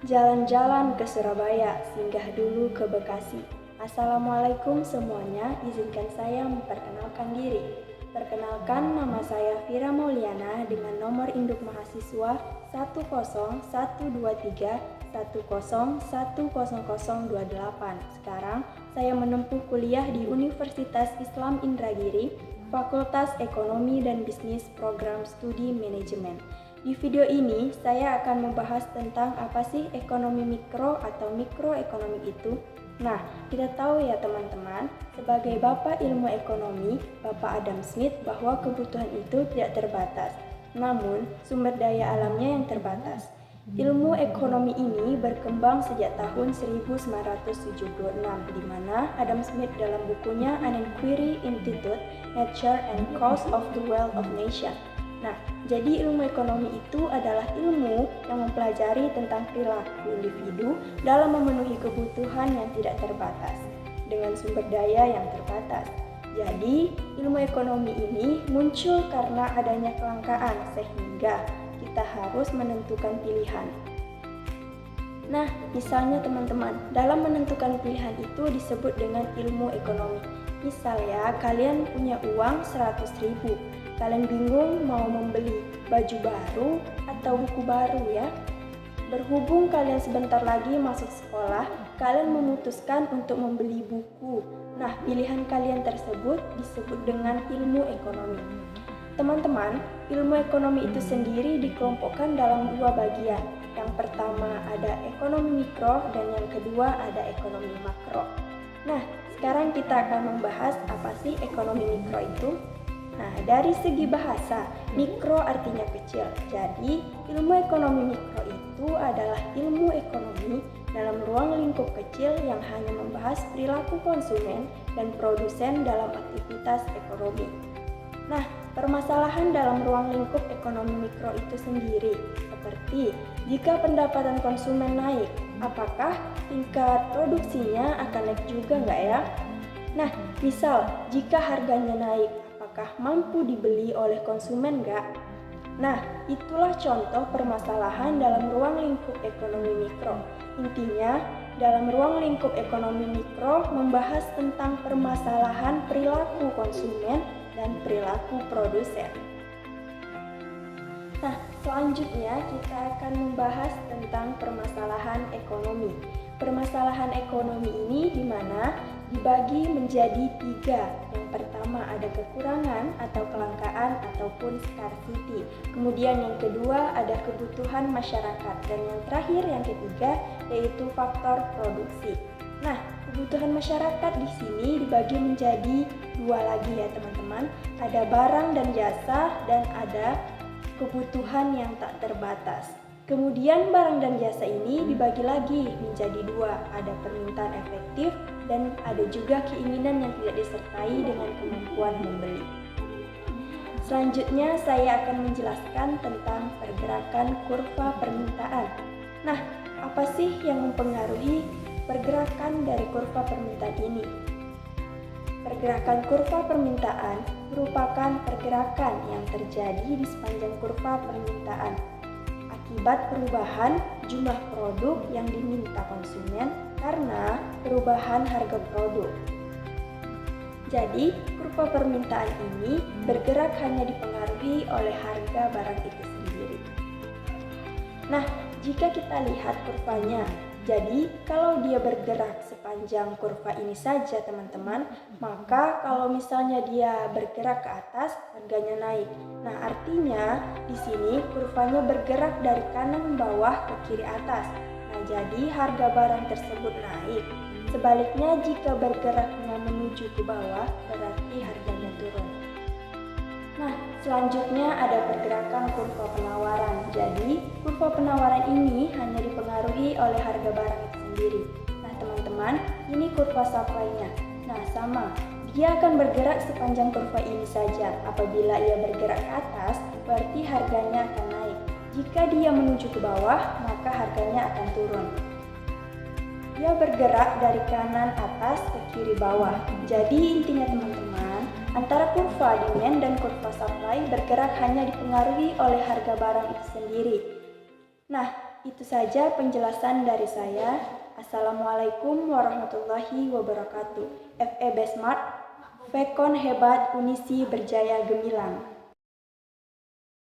Jalan-jalan ke Surabaya, singgah dulu ke Bekasi. Assalamualaikum semuanya, izinkan saya memperkenalkan diri. Perkenalkan, nama saya Fira Mauliana dengan nomor induk mahasiswa 10131010028. Sekarang saya menempuh kuliah di Universitas Islam Indragiri, Fakultas Ekonomi dan Bisnis Program Studi Manajemen. Di video ini, saya akan membahas tentang apa sih ekonomi mikro atau mikroekonomi itu. Nah, kita tahu ya teman-teman, sebagai Bapak Ilmu Ekonomi, Bapak Adam Smith, bahwa kebutuhan itu tidak terbatas. Namun, sumber daya alamnya yang terbatas. Ilmu ekonomi ini berkembang sejak tahun 1976, di mana Adam Smith dalam bukunya An Inquiry into Nature and Cause of the Wealth of Nations. Nah, jadi ilmu ekonomi itu adalah ilmu yang mempelajari tentang perilaku individu dalam memenuhi kebutuhan yang tidak terbatas dengan sumber daya yang terbatas. Jadi, ilmu ekonomi ini muncul karena adanya kelangkaan sehingga kita harus menentukan pilihan. Nah, misalnya teman-teman, dalam menentukan pilihan itu disebut dengan ilmu ekonomi. Misalnya, kalian punya uang 100.000. Kalian bingung mau membeli baju baru atau buku baru ya. Berhubung kalian sebentar lagi masuk sekolah, kalian memutuskan untuk membeli buku. Nah, pilihan kalian tersebut disebut dengan ilmu ekonomi. Teman-teman, ilmu ekonomi itu sendiri dikelompokkan dalam dua bagian. Yang pertama ada ekonomi mikro dan yang kedua ada ekonomi makro. Nah, sekarang kita akan membahas apa sih ekonomi mikro itu. Nah, dari segi bahasa, mikro artinya kecil. Jadi, ilmu ekonomi mikro itu adalah ilmu ekonomi dalam ruang lingkup kecil yang hanya membahas perilaku konsumen dan produsen dalam aktivitas ekonomi. Nah, permasalahan dalam ruang lingkup ekonomi mikro itu sendiri, seperti jika pendapatan konsumen naik, apakah tingkat produksinya akan naik juga nggak ya? Nah, misal jika harganya naik, apakah mampu dibeli oleh konsumen nggak? Nah, itulah contoh permasalahan dalam ruang lingkup ekonomi mikro. Intinya, dalam ruang lingkup ekonomi mikro membahas tentang permasalahan perilaku konsumen dan perilaku produsen. Nah, selanjutnya kita akan membahas tentang permasalahan ekonomi. Permasalahan ekonomi ini di mana dibagi menjadi 3. Yang pertama ada kekurangan atau kelangkaan ataupun scarcity. Kemudian yang kedua ada kebutuhan masyarakat dan yang terakhir yang ketiga yaitu faktor produksi. Nah, kebutuhan masyarakat di sini dibagi menjadi 2 lagi ya teman-teman. Ada barang dan jasa dan ada kebutuhan yang tak terbatas. Kemudian barang dan jasa ini dibagi lagi menjadi 2, ada permintaan efektif dan ada juga keinginan yang tidak disertai dengan kemampuan membeli. Selanjutnya saya akan menjelaskan tentang pergerakan kurva permintaan. Nah, apa sih yang mempengaruhi pergerakan dari kurva permintaan ini? Pergerakan kurva permintaan merupakan pergerakan yang terjadi di sepanjang kurva permintaan akibat perubahan jumlah produk yang diminta konsumen karena perubahan harga produk. Jadi, kurva permintaan ini bergerak hanya dipengaruhi oleh harga barang itu sendiri. Nah, jika kita lihat kurvanya, jadi kalau dia bergerak sepanjang kurva ini saja teman-teman, maka kalau misalnya dia bergerak ke atas, harganya naik. Nah, artinya di sini kurvanya bergerak dari kanan bawah ke kiri atas. Nah, jadi harga barang tersebut naik. Sebaliknya jika bergeraknya menuju ke bawah, berarti harganya turun. Nah, selanjutnya ada pergerakan kurva penawaran. Jadi, kurva penawaran ini hanya dipengaruhi oleh harga barang itu sendiri. Nah, teman-teman, ini kurva supply-nya. Nah, sama. Dia akan bergerak sepanjang kurva ini saja. Apabila ia bergerak ke atas, berarti harganya akan naik. Jika dia menuju ke bawah, maka harganya akan turun. Dia bergerak dari kanan atas ke kiri bawah. Jadi, intinya teman-teman, antara kurva demand dan kurva supply bergerak hanya dipengaruhi oleh harga barang itu sendiri. Nah, itu saja penjelasan dari saya. Assalamualaikum warahmatullahi wabarakatuh. FEB Smart, Vekon hebat, Unisi berjaya gemilang.